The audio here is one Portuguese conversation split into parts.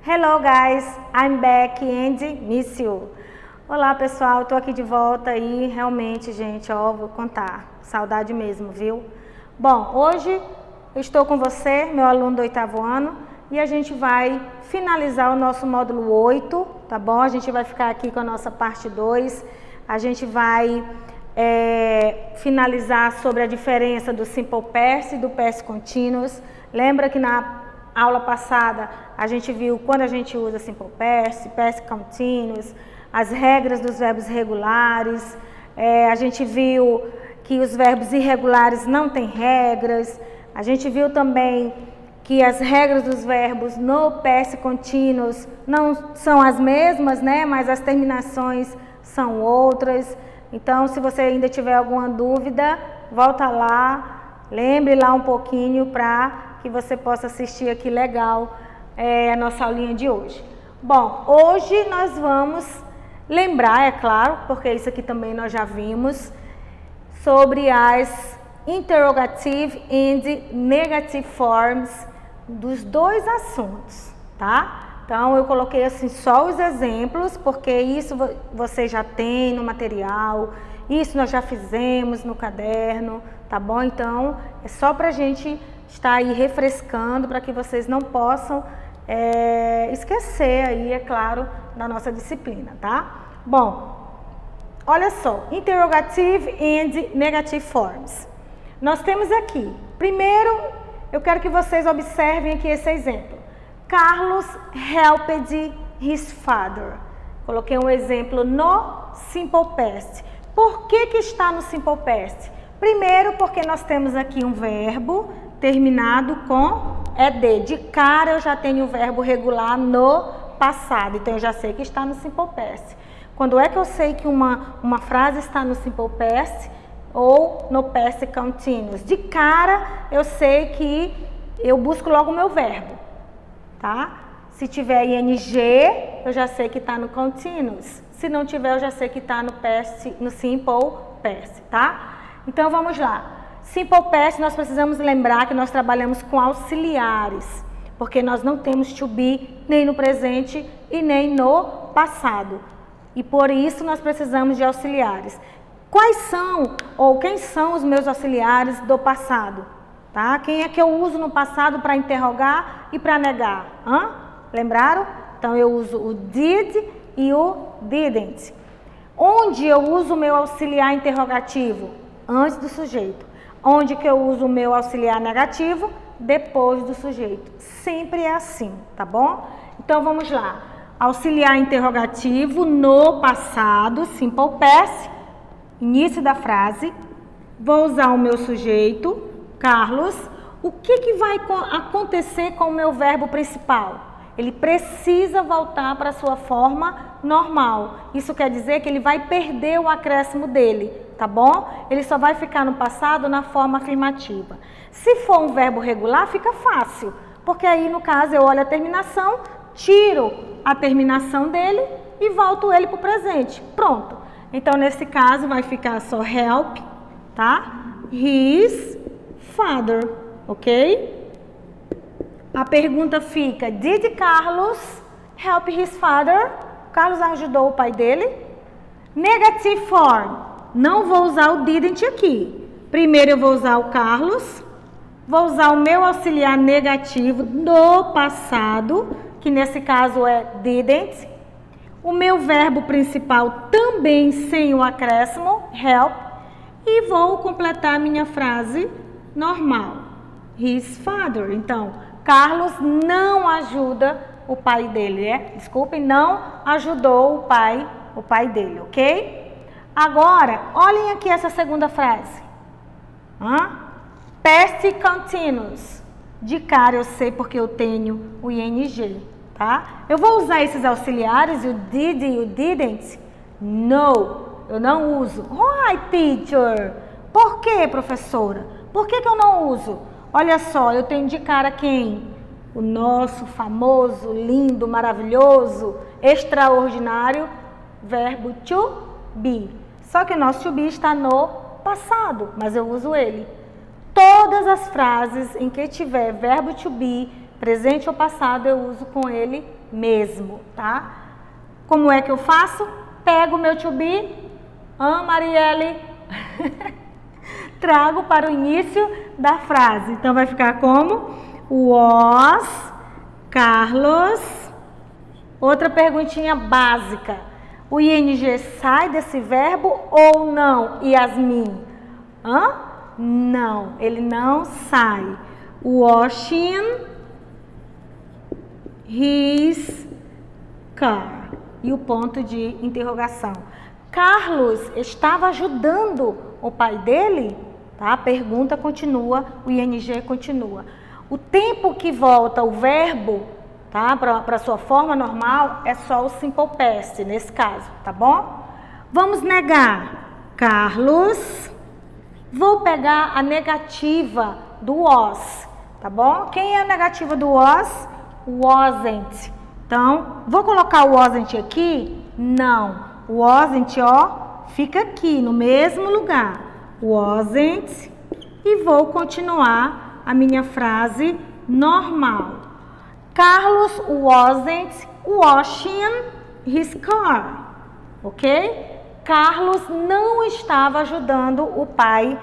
Hello guys, I'm back and miss you. Olá pessoal, tô aqui de volta e realmente, gente, ó, vou contar, saudade mesmo, viu? Bom, hoje eu estou com você, meu aluno do 8º ano, e a gente vai finalizar o nosso módulo 8, tá bom? A gente vai ficar aqui com a nossa parte 2, a gente vai finalizar sobre a diferença do Simple Past e do Past Continuous. Lembra que na aula passada a gente viu quando a gente usa Simple Past, Past Continuous, as regras dos verbos regulares, a gente viu que os verbos irregulares não têm regras, a gente viu também que as regras dos verbos no Past Continuous não são as mesmas, né? Mas as terminações são outras. Então, se você ainda tiver alguma dúvida, volta lá, lembre lá um pouquinho para que você possa assistir aqui legal a nossa aulinha de hoje. Bom, hoje nós vamos lembrar, é claro, porque isso aqui também nós já vimos, sobre as interrogative and negative forms dos dois assuntos, tá? Então, eu coloquei assim só os exemplos, porque isso você já tem no material, isso nós já fizemos no caderno, tá bom? Então, é só pra gente estar aí refrescando, para que vocês não possam esquecer aí, é claro, da nossa disciplina, tá? Bom, olha só, interrogative and negative forms. Nós temos aqui, primeiro, eu quero que vocês observem aqui esse exemplo. Carlos helped his father. Coloquei um exemplo no Simple Past. Por que que está no Simple Past? Primeiro, porque nós temos aqui um verbo terminado com ed. De cara eu já tenho o verbo regular no passado, então eu já sei que está no Simple Past. Quando é que eu sei que uma frase está no Simple Past ou no Past Continuous? De cara eu sei que eu busco logo o meu verbo, tá? Se tiver ing, eu já sei que está no Continuous. Se não tiver, eu já sei que está no Simple Past, tá? Então vamos lá. Simple Past, nós precisamos lembrar que nós trabalhamos com auxiliares, porque nós não temos to be nem no presente e nem no passado. E por isso nós precisamos de auxiliares. Quais são, ou quem são os meus auxiliares do passado? Tá? Quem é que eu uso no passado para interrogar e para negar? Lembraram? Então eu uso o did e o didn't. Onde eu uso o meu auxiliar interrogativo? Antes do sujeito. Onde que eu uso o meu auxiliar negativo? Depois do sujeito. Sempre é assim, tá bom? Então vamos lá. Auxiliar interrogativo no passado, Simple Past, início da frase. Vou usar o meu sujeito, Carlos. O que vai acontecer com o meu verbo principal? Ele precisa voltar para a sua forma normal. Isso quer dizer que ele vai perder o acréscimo dele, tá bom? Ele só vai ficar no passado na forma afirmativa. Se for um verbo regular, fica fácil, porque aí no caso eu olho a terminação, tiro a terminação dele e volto ele para o presente. Pronto. Então nesse caso vai ficar só help, tá? His father, ok? A pergunta fica, did Carlos help his father? Carlos ajudou o pai dele? Negative form, não vou usar o didn't aqui. Primeiro eu vou usar o Carlos, vou usar o meu auxiliar negativo do passado, que nesse caso é didn't. O meu verbo principal também sem o acréscimo, help. E vou completar a minha frase normal, his father. Então, Carlos não ajuda o pai dele, desculpem, não ajudou o pai dele, ok? Agora, olhem aqui essa segunda frase. Past Continuous. De cara eu sei porque eu tenho o ing, tá? Eu vou usar esses auxiliares, o did e o didn't? No, eu não uso. Why, teacher? Por que, professora? Por que eu não uso? Olha só, eu tenho de cara quem? O nosso famoso, lindo, maravilhoso, extraordinário verbo to be. Só que o nosso to be está no passado, mas eu uso ele. Todas as frases em que tiver verbo to be, presente ou passado, eu uso com ele mesmo, tá? Como é que eu faço? Pego o meu to be, Marielle, trago para o início da frase. Então, vai ficar como? Was Carlos. Outra perguntinha básica. O ing sai desse verbo ou não, Yasmin? Não, ele não sai. Washing his car. E o ponto de interrogação. Carlos estava ajudando o pai dele? Tá? A pergunta continua, o ing continua. O tempo que volta o verbo, tá, para sua forma normal, é só o simple past, nesse caso, tá bom? Vamos negar. Carlos. Vou pegar a negativa do was, tá bom? Quem é a negativa do was? Wasn't. Então, vou colocar o wasn't aqui? Não. O wasn't, ó, fica aqui no mesmo lugar. Wasn't. E vou continuar a minha frase normal. Carlos wasn't washing his car. Ok? Carlos não estava ajudando o pai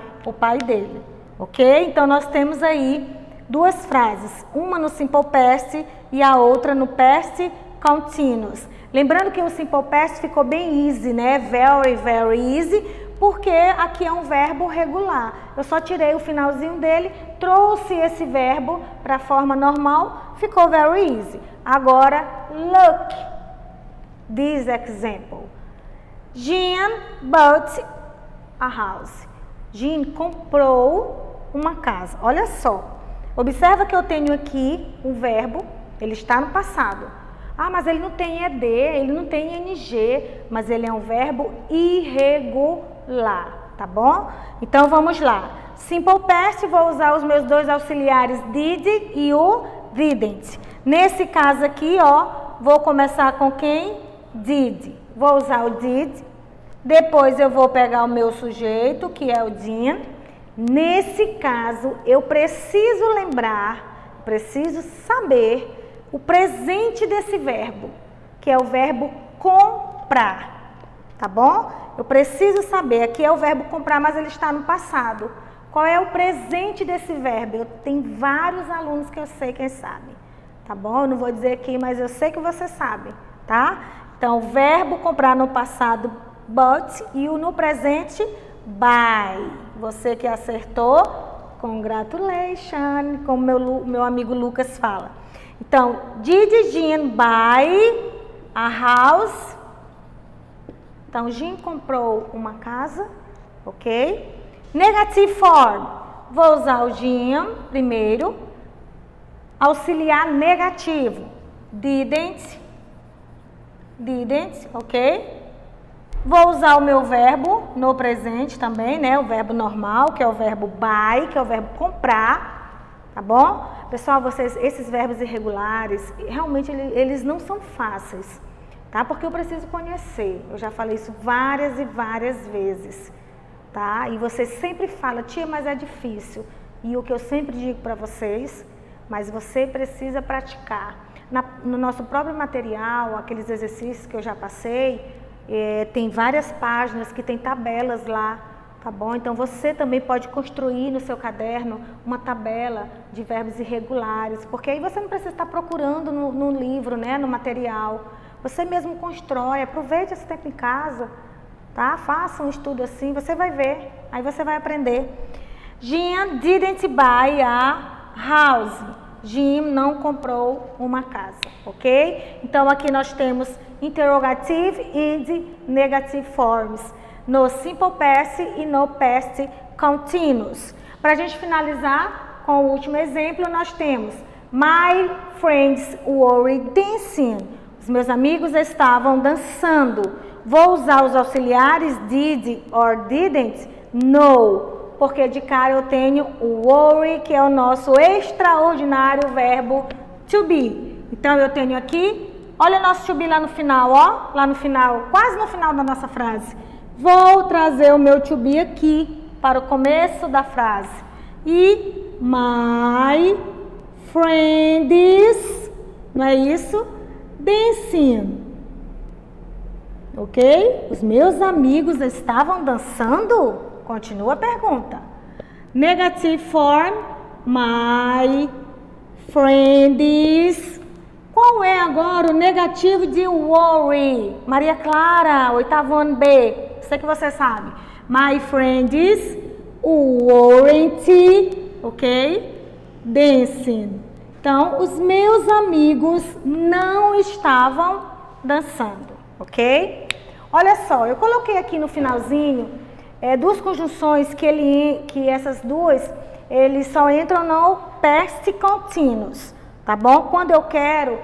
dele. Ok? Então, nós temos aí duas frases. Uma no simple past e a outra no past continuous. Lembrando que o simple past ficou bem easy, né? Very, very easy, porque aqui é um verbo regular. Eu só tirei o finalzinho dele, trouxe esse verbo para a forma normal, ficou very easy. Agora, look this example. Jean bought a house. Jean comprou uma casa. Olha só. Observa que eu tenho aqui um verbo, ele está no passado. Mas ele não tem ED, ele não tem ING, mas ele é um verbo irregular, tá bom? Então, vamos lá. Simple past, vou usar os meus dois auxiliares did e o didn't. Nesse caso aqui, ó, vou começar com quem? Did. Vou usar o did. Depois eu vou pegar o meu sujeito, que é o Jean. Nesse caso, eu preciso lembrar, preciso saber o presente desse verbo, que é o verbo comprar, tá bom? Eu preciso saber, aqui é o verbo comprar, mas ele está no passado. Qual é o presente desse verbo? Eu tenho vários alunos que eu sei quem sabe, tá bom? Eu não vou dizer aqui, mas eu sei que você sabe, tá? Então, o verbo comprar no passado, bought, e o no presente, buy. Você que acertou, congratulations, como meu amigo Lucas fala. Então, did Jean buy a house? Então, Jean comprou uma casa, ok? Negative form, vou usar o Jean primeiro. Auxiliar negativo, didn't, ok? Vou usar o meu verbo no presente também, né? O verbo normal, que é o verbo buy, que é o verbo comprar, tá bom? Pessoal, esses verbos irregulares, realmente eles não são fáceis, tá? Porque eu preciso conhecer. Eu já falei isso várias e várias vezes, tá? E você sempre fala, tia, mas é difícil. E o que eu sempre digo para vocês, mas você precisa praticar. No nosso próprio material, aqueles exercícios que eu já passei, tem várias páginas que tem tabelas lá, tá bom? Então, você também pode construir no seu caderno uma tabela de verbos irregulares, porque aí você não precisa estar procurando no livro, né, no material. Você mesmo constrói, aproveite esse tempo em casa, tá? Faça um estudo assim, você vai ver, aí você vai aprender. Jean didn't buy a house. Jim não comprou uma casa, ok? Então, aqui nós temos interrogative e negative forms no simple past e no past continuous. Para a gente finalizar com o último exemplo, nós temos My friends were dancing. Os meus amigos estavam dançando. Vou usar os auxiliares did or didn't? No. Porque de cara eu tenho o worry, que é o nosso extraordinário verbo to be. Então, eu tenho aqui, olha o nosso to be lá no final, ó. Lá no final, quase no final da nossa frase. Vou trazer o meu to be aqui, para o começo da frase. E my friends, não é isso? dancing. Ok? Os meus amigos estavam dançando? Continua a pergunta. Negative form, my friends. Qual é agora o negativo de worry? Maria Clara, oitavo ano B. Sei que você sabe. My friends weren't, ok? Dancing. Então, os meus amigos não estavam dançando, ok? Olha só, eu coloquei aqui no finalzinho duas conjunções que essas duas, eles só entram no past continuous, tá bom? Quando eu quero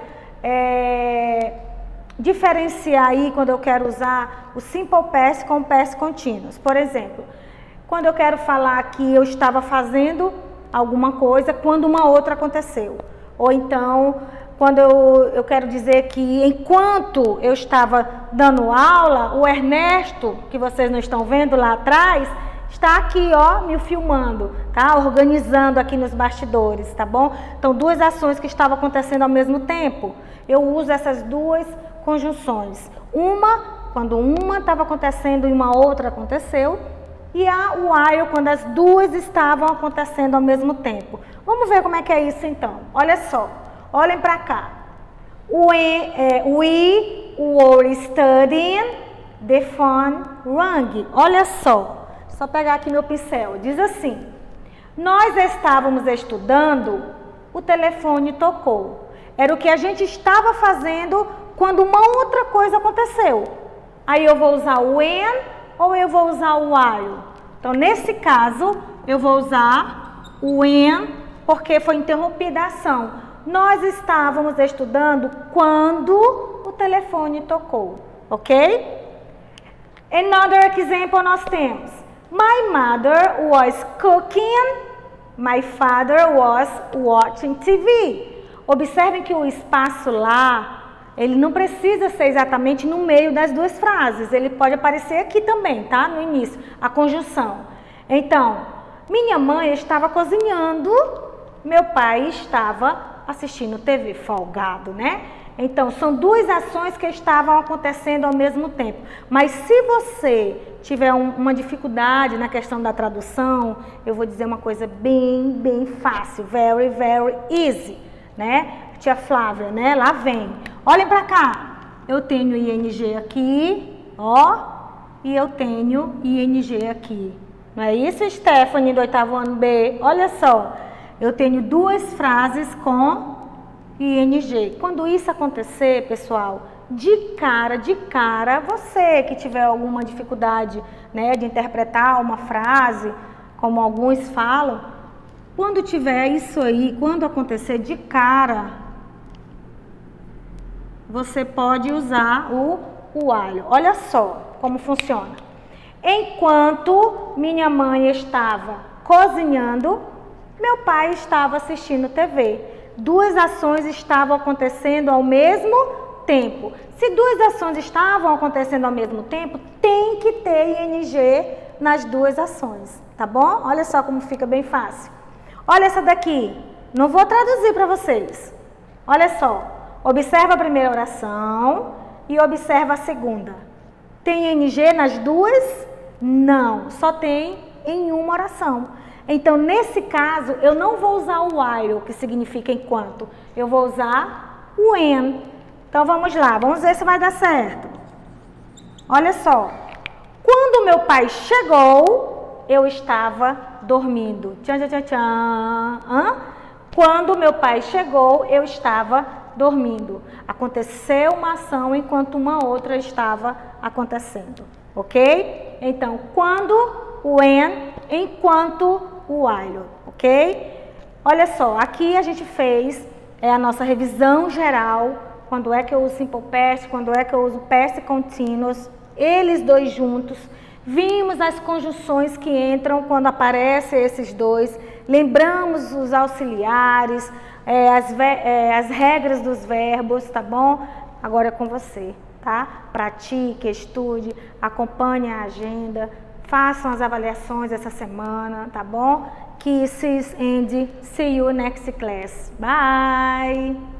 diferenciar aí, quando eu quero usar o simple past com o past continuous. Por exemplo, quando eu quero falar que eu estava fazendo alguma coisa quando uma outra aconteceu. Ou então, quando eu quero dizer que enquanto eu estava dando aula, o Ernesto, que vocês não estão vendo lá atrás, está aqui, ó, me filmando, tá? Organizando aqui nos bastidores, tá bom? Então, duas ações que estavam acontecendo ao mesmo tempo. Eu uso essas duas conjunções. Quando uma estava acontecendo e uma outra aconteceu. E a while, quando as duas estavam acontecendo ao mesmo tempo. Vamos ver como é que é isso então. Olha só, olhem para cá. We were studying, the phone rang. Olha só pegar aqui meu pincel. Diz assim, nós estávamos estudando, o telefone tocou. Era o que a gente estava fazendo quando uma outra coisa aconteceu. Aí eu vou usar o when ou eu vou usar o while? Então, nesse caso, eu vou usar o when, porque foi interrompida a ação. Nós estávamos estudando quando o telefone tocou, ok? Another example nós temos. My mother was cooking, my father was watching TV. Observem que o espaço lá, ele não precisa ser exatamente no meio das duas frases. Ele pode aparecer aqui também, tá? No início, a conjunção. Então, minha mãe estava cozinhando, meu pai estava assistindo TV, folgado, né? Então, são duas ações que estavam acontecendo ao mesmo tempo. Mas se você tiver uma dificuldade na questão da tradução, eu vou dizer uma coisa bem fácil. Very, very easy, né? Tia Flávia, né? Lá vem. Olhem para cá. Eu tenho ing aqui, ó. E eu tenho ing aqui. Não é isso, Stephanie, do oitavo ano B? Olha só. Eu tenho duas frases com ing. Quando isso acontecer, pessoal, de cara, você que tiver alguma dificuldade, né, de interpretar uma frase, como alguns falam, quando tiver isso aí, quando acontecer de cara, você pode usar o while. Olha só como funciona. Enquanto minha mãe estava cozinhando, meu pai estava assistindo TV. Duas ações estavam acontecendo ao mesmo tempo. Se duas ações estavam acontecendo ao mesmo tempo, tem que ter ing nas duas ações, tá bom? Olha só como fica bem fácil. Olha essa daqui. Não vou traduzir para vocês. Olha só. Observa a primeira oração e observa a segunda. Tem ing nas duas? Não, só tem em uma oração. Então, nesse caso, eu não vou usar o while, que significa enquanto. Eu vou usar o when. Então, vamos lá, vamos ver se vai dar certo. Olha só. Quando meu pai chegou, eu estava dormindo. Tchan, tchan, tchan, tchan. Quando meu pai chegou, eu estava dormindo. Aconteceu uma ação enquanto uma outra estava acontecendo, ok? Então, quando, when, enquanto, while, ok? Olha só, aqui a gente fez a nossa revisão geral, quando é que eu uso simple past, quando é que eu uso past continuous, eles dois juntos. Vimos as conjunções que entram quando aparecem esses dois, lembramos os auxiliares, as regras dos verbos, tá bom? Agora é com você, tá? Pratique, estude, acompanhe a agenda, façam as avaliações essa semana, tá bom? Kisses and see you next class. Bye!